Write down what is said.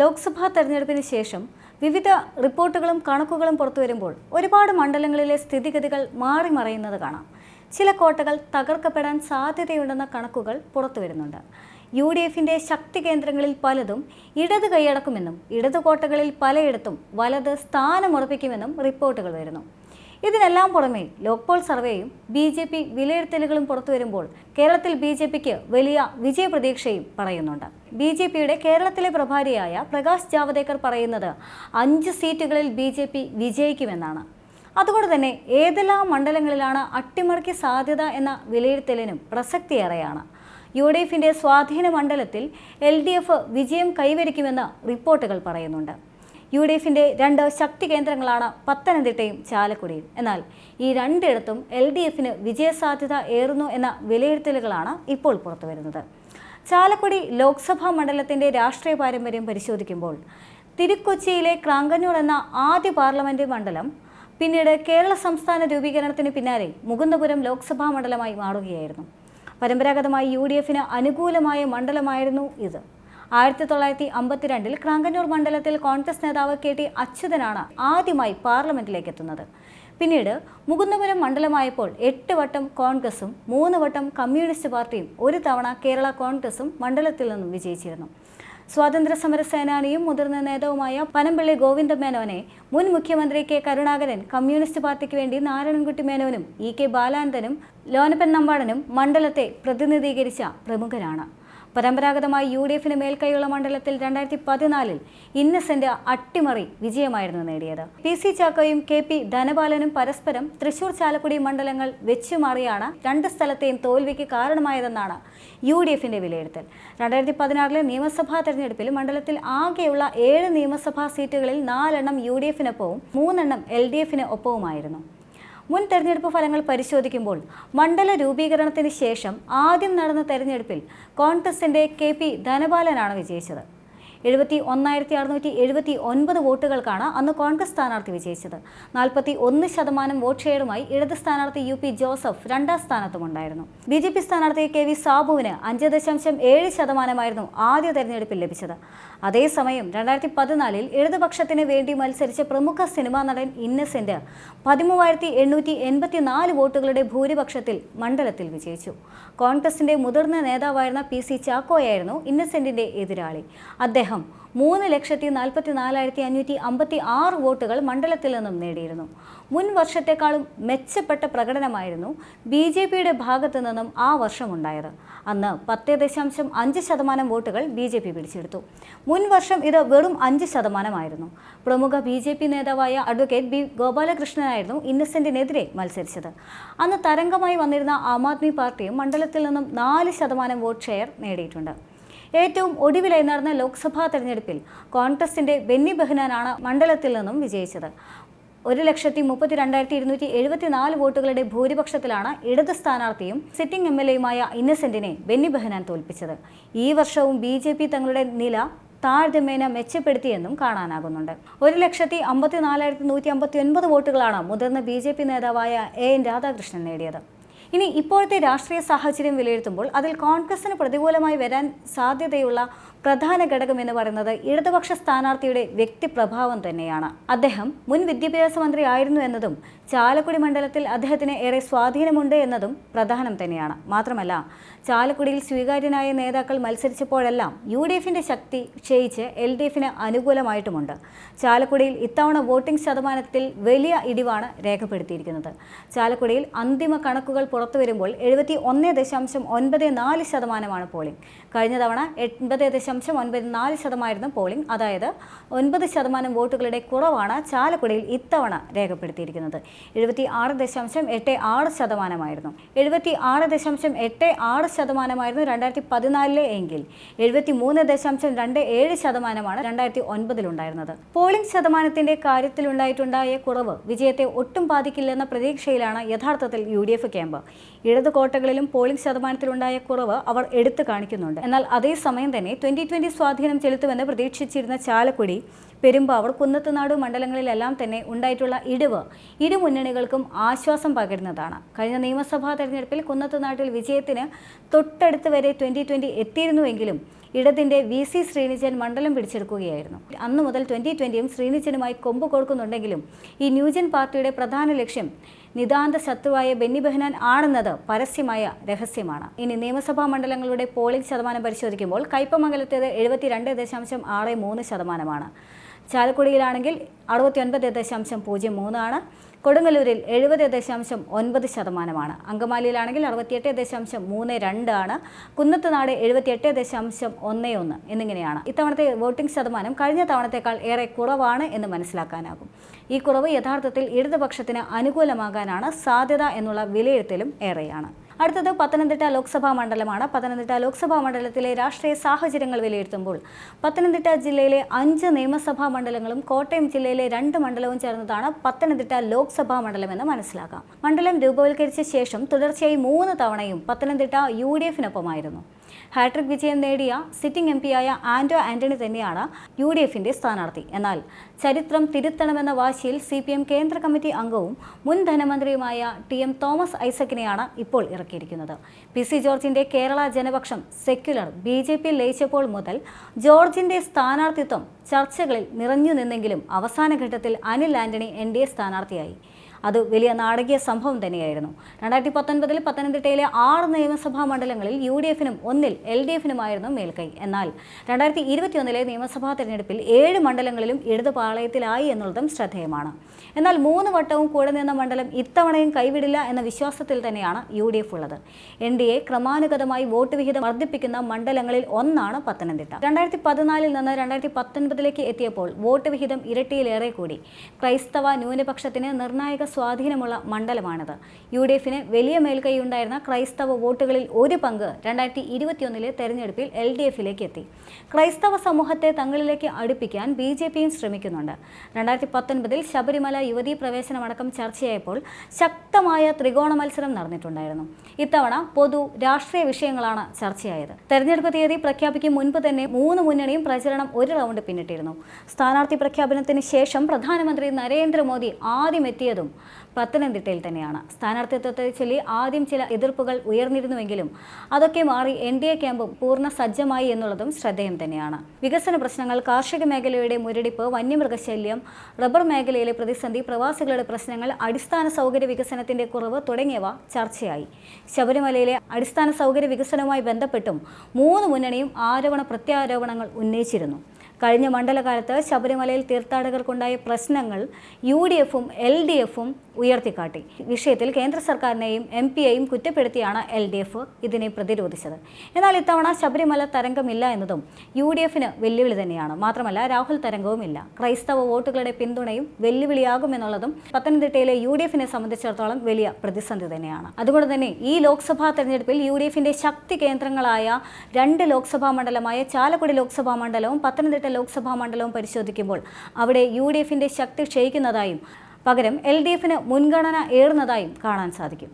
ലോക്സഭാ തെരഞ്ഞെടുപ്പിന് ശേഷം വിവിധ റിപ്പോർട്ടുകളും കണക്കുകളും പുറത്തുവരുമ്പോൾ ഒരുപാട് മണ്ഡലങ്ങളിലെ സ്ഥിതിഗതികൾ മാറി മറയുന്നത് കാണാം. ചില കോട്ടകൾ തകർക്കപ്പെടാൻ സാധ്യതയുണ്ടെന്ന കണക്കുകൾ പുറത്തുവരുന്നുണ്ട്. UDFിൻ്റെ ശക്തി കേന്ദ്രങ്ങളിൽ പലതും ഇടത് കൈയടക്കുമെന്നും ഇടത് കോട്ടകളിൽ പലയിടത്തും വലത് സ്ഥാനമുറപ്പിക്കുമെന്നും റിപ്പോർട്ടുകൾ വരുന്നു. ഇതിനെല്ലാം പുറമെ ലോക്പോൾ സർവേയും BJP വിലയിരുത്തലുകളും പുറത്തുവരുമ്പോൾ കേരളത്തിൽ BJPക്ക് വലിയ വിജയപ്രതീക്ഷയും പറയുന്നുണ്ട്. BJPയുടെ കേരളത്തിലെ പ്രഭാരിയായ പ്രകാശ് ജാവദേക്കർ പറയുന്നത് 5 സീറ്റുകളിൽ BJP വിജയിക്കുമെന്നാണ്. അതുകൊണ്ട് തന്നെ ഏതെല്ലാം മണ്ഡലങ്ങളിലാണ് അട്ടിമറിക്ക് സാധ്യത എന്ന വിലയിരുത്തലിനും പ്രസക്തിയേറെയാണ്. UDFിൻ്റെ സ്വാധീന മണ്ഡലത്തിൽ LDF വിജയം കൈവരിക്കുമെന്ന് റിപ്പോർട്ടുകൾ പറയുന്നുണ്ട്. UDFിൻ്റെ 2 ശക്തി കേന്ദ്രങ്ങളാണ് പത്തനംതിട്ടയും ചാലക്കുടിയും. എന്നാൽ ഈ രണ്ടിടത്തും LDFിന് വിജയസാധ്യത ഏറുന്നു എന്ന വിലയിരുത്തലുകളാണ് ഇപ്പോൾ പുറത്തുവരുന്നത്. ചാലക്കുടി ലോക്സഭാ മണ്ഡലത്തിൻ്റെ രാഷ്ട്രീയ പാരമ്പര്യം പരിശോധിക്കുമ്പോൾ തിരുക്കൊച്ചിയിലെ ക്രാങ്കന്നൂർ എന്ന ആദ്യ പാർലമെന്റ് മണ്ഡലം പിന്നീട് കേരള സംസ്ഥാന രൂപീകരണത്തിന് പിന്നാലെ മുകുന്ദപുരം ലോക്സഭാ മണ്ഡലമായി മാറുകയായിരുന്നു. പരമ്പരാഗതമായി UDFിന് അനുകൂലമായ മണ്ഡലമായിരുന്നു ഇത്. 1952 ക്രാങ്കന്നൂർ മണ്ഡലത്തിൽ കോൺഗ്രസ് നേതാവ് KT അച്യുതനാണ് ആദ്യമായി പാർലമെന്റിലേക്ക് എത്തുന്നത്. പിന്നീട് മുകുന്ദപുരം മണ്ഡലമായപ്പോൾ 8 വട്ടം കോൺഗ്രസും 3 വട്ടം കമ്മ്യൂണിസ്റ്റ് പാർട്ടിയും ഒരു തവണ കേരള കോൺഗ്രസും മണ്ഡലത്തിൽ നിന്നും വിജയിച്ചിരുന്നു. സ്വാതന്ത്ര്യ സമര സേനാനിയും മുതിർന്ന നേതാവുമായ പനമ്പള്ളി ഗോവിന്ദമേനോനെ മുൻ മുഖ്യമന്ത്രി K. കരുണാകരൻ കമ്മ്യൂണിസ്റ്റ് പാർട്ടിക്ക് വേണ്ടി നാരായണൻകുട്ടി മേനോനും EK ബാലാനന്ദനും ലോനപ്പൻ നമ്പാടനും മണ്ഡലത്തെ പ്രതിനിധീകരിച്ച പ്രമുഖരാണ്. പരമ്പരാഗതമായി UDFിന് മേൽക്കൈയുള്ള മണ്ഡലത്തിൽ 2014 ഇന്നസെന്റ് അട്ടിമറി വിജയമായിരുന്നു നേടിയത്. PC ചാക്കോയും KP ധനപാലനും പരസ്പരം തൃശൂർ ചാലക്കുടി മണ്ഡലങ്ങൾ വെച്ചുമാറിയാണ് 2 സ്ഥലത്തെയും തോൽവിക്ക് കാരണമായതെന്നാണ് UDFിന്റെ വിലയിരുത്തൽ. 2016 നിയമസഭാ തെരഞ്ഞെടുപ്പിൽ മണ്ഡലത്തിൽ ആകെയുള്ള 7 നിയമസഭാ സീറ്റുകളിൽ 4 UDFിനൊപ്പവും 3 LDFിന് ഒപ്പവുമായിരുന്നു. മുൻ തെരഞ്ഞെടുപ്പ് ഫലങ്ങൾ പരിശോധിക്കുമ്പോൾ മണ്ഡല രൂപീകരണത്തിന് ശേഷം ആദ്യം നടന്ന തെരഞ്ഞെടുപ്പിൽ കോൺഗ്രസിൻ്റെ KP ധനപാലനാണ് വിജയിച്ചത്. 71,679 വോട്ടുകൾക്കാണ് അന്ന് കോൺഗ്രസ് സ്ഥാനാർത്ഥി വിജയിച്ചത്. 41% വോട്ട് ഷെയറുമായി ഇടത് സ്ഥാനാർത്ഥി UP ജോസഫ് 2ാം സ്ഥാനത്തുമുണ്ടായിരുന്നു. BJP സ്ഥാനാർത്ഥി KV സാബുവിന് 5.7% ആദ്യ തെരഞ്ഞെടുപ്പിൽ ലഭിച്ചത്. അതേസമയം 2014 ഇടതുപക്ഷത്തിന് വേണ്ടി മത്സരിച്ച പ്രമുഖ സിനിമാ നടൻ ഇന്നസെന്റ് 13,884 വോട്ടുകളുടെ ഭൂരിപക്ഷത്തിൽ മണ്ഡലത്തിൽ വിജയിച്ചു. കോൺഗ്രസിന്റെ മുതിർന്ന നേതാവായിരുന്ന PC ചാക്കോയായിരുന്നു ഇന്നസെന്റിന്റെ എതിരാളി. അദ്ദേഹം 3,44,556 വോട്ടുകൾ മണ്ഡലത്തിൽ നിന്നും നേടിയിരുന്നു. മുൻ വർഷത്തെക്കാളും മെച്ചപ്പെട്ട പ്രകടനമായിരുന്നു BJPയുടെ ഭാഗത്തു നിന്നും ആ വർഷമുണ്ടായത്. അന്ന് 10.5% വോട്ടുകൾ BJP പിടിച്ചെടുത്തു. മുൻ വർഷം ഇത് വെറും 5% പ്രമുഖ BJP നേതാവായ അഡ്വക്കേറ്റ് B. ഗോപാലകൃഷ്ണനായിരുന്നു ഇന്നസെന്റിനെതിരെ മത്സരിച്ചത്. അന്ന് തരംഗമായി വന്നിരുന്ന ആം ആദ്മി പാർട്ടിയും മണ്ഡലത്തിൽ നിന്നും 4% വോട്ട് ഷെയർ നേടിയിട്ടുണ്ട്. ഏറ്റവും ഒടുവിലായി നടന്ന ലോക്സഭാ തെരഞ്ഞെടുപ്പിൽ കോൺഗ്രസിന്റെ ബെന്നി ബെഹനാനാണ് മണ്ഡലത്തിൽ നിന്നും വിജയിച്ചത്. 1,32,274 വോട്ടുകളുടെ ഭൂരിപക്ഷത്തിലാണ് ഇടത് സ്ഥാനാർത്ഥിയും സിറ്റിംഗ് MLAയുമായ ഇന്നസെന്റിനെ ബെന്നി ബെഹനാൻ തോൽപ്പിച്ചത്. ഈ വർഷവും BJP തങ്ങളുടെ നില താരതമ്യേന മെച്ചപ്പെടുത്തിയെന്നും കാണാനാകുന്നുണ്ട്. 1,54,159 വോട്ടുകളാണ് മുതിർന്ന BJP നേതാവായ AN രാധാകൃഷ്ണൻ നേടിയത്. ഇനി ഇപ്പോഴത്തെ രാഷ്ട്രീയ സാഹചര്യം വിലയിരുത്തുമ്പോൾ അതിൽ കോൺഗ്രസിന് പ്രതികൂലമായി വരാൻ സാധ്യതയുള്ള പ്രധാന ഘടകം എന്ന് പറയുന്നത് ഇടതുപക്ഷ സ്ഥാനാർത്ഥിയുടെ വ്യക്തിപ്രഭാവം തന്നെയാണ്. അദ്ദേഹം മുൻ വിദ്യാഭ്യാസ മന്ത്രി ആയിരുന്നു എന്നതും ചാലക്കുടി മണ്ഡലത്തിൽ അദ്ദേഹത്തിന് ഏറെ സ്വാധീനമുണ്ട് എന്നതും പ്രധാനം തന്നെയാണ്. മാത്രമല്ല ചാലക്കുടിയിൽ സ്വീകാര്യനായ നേതാക്കൾ മത്സരിച്ചപ്പോഴെല്ലാം UDFിൻ്റെ ശക്തി ക്ഷയിച്ച് LDFിന് അനുകൂലമായിട്ടുമുണ്ട്. ചാലക്കുടിയിൽ ഇത്തവണ വോട്ടിംഗ് ശതമാനത്തിൽ വലിയ ഇടിവാണ് രേഖപ്പെടുത്തിയിരിക്കുന്നത്. ചാലക്കുടിയിൽ അന്തിമ കണക്കുകൾ പുറത്തു വരുമ്പോൾ 71.94% പോളിംഗ്. കഴിഞ്ഞ തവണ 80.94% പോളിംഗ്, അതായത് 9% വോട്ടുകളുടെ കുറവാണ് ചാലക്കുടിയിൽ ഇത്തവണ രേഖപ്പെടുത്തിയിരിക്കുന്നത്. 76.86% 76.86% 2014 എങ്കിൽ 73.27% 2009 ഉണ്ടായിരുന്നത്. പോളിംഗ് ശതമാനത്തിന്റെ കാര്യത്തിലുണ്ടായ കുറവ് വിജയത്തെ ഒട്ടും ബാധിക്കില്ലെന്ന പ്രതീക്ഷയിലാണ് യഥാർത്ഥത്തിൽ UDF ക്യാമ്പ്. ഇടത് കോട്ടകളിലും പോളിംഗ് ശതമാനത്തിലുണ്ടായ കുറവ് അവർ എടുത്തു കാണിക്കുന്നുണ്ട്. എന്നാൽ അതേസമയം തന്നെ 2020 സ്വാധീനം ചെലുത്തുമെന്ന് പ്രതീക്ഷിച്ചിരുന്ന ചാലക്കുടി പെരുമ്പാവൂർ, കുന്നത്തുനാട് മണ്ഡലങ്ങളിലെല്ലാം തന്നെ ഉണ്ടായിട്ടുള്ള ഇടിവ് ഇരു മുന്നണികൾക്കും ആശ്വാസം പകരുന്നതാണ്. കഴിഞ്ഞ നിയമസഭാ തെരഞ്ഞെടുപ്പിൽ കുന്നത്തുനാട്ടിൽ വിജയത്തിന് തൊട്ടടുത്ത് വരെ 2020 എത്തിയിരുന്നുവെങ്കിലും ഇടതിന്റെ VC ശ്രീനിജൻ മണ്ഡലം പിടിച്ചെടുക്കുകയായിരുന്നു. അന്നു മുതൽ 2020യും ശ്രീനിജനുമായി കൊമ്പ് കൊടുക്കുന്നുണ്ടെങ്കിലും ഈ ന്യൂജൻ പാർട്ടിയുടെ പ്രധാന ലക്ഷ്യം നിതാന്ത ശത്രുവായ ബെന്നി ബെഹനാൻ ആണെന്നത് പരസ്യമായ രഹസ്യമാണ്. ഇനി നിയമസഭാ മണ്ഡലങ്ങളുടെ പോളിംഗ് ശതമാനം പരിശോധിക്കുമ്പോൾ കയ്പമംഗലത്തേത് 72.03%, ചാലക്കുടിയിലാണെങ്കിൽ 69.03 ആണ്, കൊടുങ്ങല്ലൂരിൽ 70.9%, അങ്കമാലിയിലാണെങ്കിൽ 68.32 ആണ്, കുന്നത്തുനാട് 78.11 എന്നിങ്ങനെയാണ്. ഇത്തവണത്തെ വോട്ടിംഗ് ശതമാനം കഴിഞ്ഞ തവണത്തേക്കാൾ ഏറെ കുറവാണ് എന്ന് മനസ്സിലാക്കാനാകും. ഈ കുറവ് യഥാർത്ഥത്തിൽ ഇടതുപക്ഷത്തിന് അനുകൂലമാകാനാണ് സാധ്യത എന്നുള്ള വിലയിരുത്തലും ഏറെയാണ്. അടുത്തത് പത്തനംതിട്ട ലോക്സഭാ മണ്ഡലമാണ്. പത്തനംതിട്ട ലോക്സഭാ മണ്ഡലത്തിലെ രാഷ്ട്രീയ സാഹചര്യങ്ങൾ വിലയിരുത്തുമ്പോൾ പത്തനംതിട്ട ജില്ലയിലെ 5 നിയമസഭാ മണ്ഡലങ്ങളും കോട്ടയം ജില്ലയിലെ 2 മണ്ഡലവും ചേർന്നതാണ് പത്തനംതിട്ട ലോക്സഭാ മണ്ഡലമെന്ന് മനസ്സിലാക്കാം. മണ്ഡലം രൂപവൽക്കരിച്ച ശേഷം തുടർച്ചയായി 3 തവണയും പത്തനംതിട്ട UDFിനൊപ്പമായിരുന്നു. ഹാട്രിക് വിജയം നേടിയ സിറ്റിംഗ് MP-യായ ആന്റോ ആന്റണി തന്നെയാണ് UDFിന്റെ സ്ഥാനാർത്ഥി. എന്നാൽ ചരിത്രം തിരുത്തണമെന്ന വാശിയിൽ CPM കേന്ദ്ര കമ്മിറ്റി അംഗവും മുൻ ധനമന്ത്രിയുമായ TM തോമസ് ഐസക്കിനെയാണ് ഇപ്പോൾ ഇറക്കിയിരിക്കുന്നത്. PC ജോർജിന്റെ കേരള ജനപക്ഷം സെക്യുലർ BJP-യിൽ ലയിച്ചപ്പോൾ മുതൽ ജോർജിന്റെ സ്ഥാനാർത്ഥിത്വം ചർച്ചകളിൽ നിറഞ്ഞു നിന്നെങ്കിലും അവസാന ഘട്ടത്തിൽ അനിൽ ആന്റണി NDA സ്ഥാനാർത്ഥിയായി. അത് വലിയ നാടകീയ സംഭവം തന്നെയായിരുന്നു. 2019 പത്തനംതിട്ടയിലെ 6 നിയമസഭാ മണ്ഡലങ്ങളിൽ UDFിനും 1 LDFിനുമായിരുന്നു മേൽക്കൈ. എന്നാൽ 2021 നിയമസഭാ തെരഞ്ഞെടുപ്പിൽ 7 മണ്ഡലങ്ങളിലും ഇടതു പാളയത്തിലായി എന്നുള്ളതും ശ്രദ്ധേയമാണ്. എന്നാൽ 3 വട്ടവും കൂടെ നിന്ന മണ്ഡലം ഇത്തവണയും കൈവിടില്ല എന്ന വിശ്വാസത്തിൽ തന്നെയാണ് UDF ഉള്ളത്. NDA ക്രമാനുഗതമായി വോട്ട് വിഹിതം വർദ്ധിപ്പിക്കുന്ന മണ്ഡലങ്ങളിൽ ഒന്നാണ് പത്തനംതിട്ട. 2014 നിന്ന് 2019 എത്തിയപ്പോൾ വോട്ട് വിഹിതം ഇരട്ടിയിലേറെ കൂടി. ക്രൈസ്തവ ന്യൂനപക്ഷത്തിന് നിർണായക സ്വാധീനമുള്ള മണ്ഡലമാണിത്. UDFിന് വലിയ മേൽക്കൈയുണ്ടായിരുന്ന ക്രൈസ്തവ വോട്ടുകളിൽ ഒരു പങ്ക് 2021 തെരഞ്ഞെടുപ്പിൽ LDFിലേക്ക് എത്തി. ക്രൈസ്തവ സമൂഹത്തെ തങ്ങളിലേക്ക് അടുപ്പിക്കാൻ BJPയും ശ്രമിക്കുന്നുണ്ട്. 2019 ശബരിമല യുവതീ പ്രവേശനമടക്കം ചർച്ചയായപ്പോൾ ശക്തമായ ത്രികോണ മത്സരം നടന്നിട്ടുണ്ടായിരുന്നു. ഇത്തവണ പൊതു രാഷ്ട്രീയ വിഷയങ്ങളാണ് ചർച്ചയായത്. തെരഞ്ഞെടുപ്പ് തീയതി പ്രഖ്യാപിക്കും മുൻപ് തന്നെ 3 മുന്നണിയും പ്രചരണം ഒരു റൗണ്ട് പിന്നിട്ടിരുന്നു. സ്ഥാനാർത്ഥി പ്രഖ്യാപനത്തിന് ശേഷം പ്രധാനമന്ത്രി നരേന്ദ്രമോദി ആദ്യം എത്തിയതും പത്തനംതിട്ടയിൽ തന്നെയാണ്. സ്ഥാനാർത്ഥിത്വത്തെ ചൊല്ലി ആദ്യം ചില എതിർപ്പുകൾ ഉയർന്നിരുന്നുവെങ്കിലും അതൊക്കെ മാറി NDA ക്യാമ്പും പൂർണ്ണ സജ്ജമായി എന്നുള്ളതും ശ്രദ്ധേയം തന്നെയാണ്. വികസന പ്രശ്നങ്ങൾ, കാർഷിക മേഖലയുടെ മുരടിപ്പ്, വന്യമൃഗശല്യം, റബ്ബർ മേഖലയിലെ പ്രതിസന്ധി, പ്രവാസികളുടെ പ്രശ്നങ്ങൾ, അടിസ്ഥാന സൗകര്യ വികസനത്തിന്റെ കുറവ് തുടങ്ങിയവ ചർച്ചയായി. ശബരിമലയിലെ അടിസ്ഥാന സൗകര്യ വികസനവുമായി ബന്ധപ്പെട്ടും 3 മുന്നണിയും ആരോപണ പ്രത്യാരോപണങ്ങൾ ഉന്നയിച്ചിരുന്നു. കഴിഞ്ഞ മണ്ഡലകാലത്ത് ശബരിമലയിൽ തീർത്ഥാടകർക്കുണ്ടായ പ്രശ്നങ്ങൾ UDFും LDFും ഉയർത്തിക്കാട്ടി. വിഷയത്തിൽ കേന്ദ്ര സർക്കാരിനെയും MP-യെയും കുറ്റപ്പെടുത്തിയാണ് LDF ഇതിനെ പ്രതിരോധിച്ചത്. എന്നാൽ ഇത്തവണ ശബരിമല തരംഗമില്ല എന്നതും UDFിന് വെല്ലുവിളി തന്നെയാണ്. മാത്രമല്ല രാഹുൽ തരംഗവുമില്ല. ക്രൈസ്തവ വോട്ടുകളുടെ പിന്തുണയും വെല്ലുവിളിയാകുമെന്നുള്ളതും പത്തനംതിട്ടയിലെ UDFിനെ സംബന്ധിച്ചിടത്തോളം വലിയ പ്രതിസന്ധി തന്നെയാണ്. അതുകൊണ്ട് തന്നെ ഈ ലോക്സഭാ തെരഞ്ഞെടുപ്പിൽ UDFിന്റെ ശക്തി കേന്ദ്രങ്ങളായ 2 ലോക്സഭാ മണ്ഡലമായ ചാലക്കുടി ലോക്സഭാ മണ്ഡലവും പത്തനംതിട്ട ലോക്സഭാ മണ്ഡലവും പരിശോധിക്കുമ്പോൾ അവിടെ UDFിന്റെ ശക്തി ക്ഷയിക്കുന്നതായും പകരം LDFിന് മുൻഗണന ഏറുന്നതായും കാണാൻ സാധിക്കും.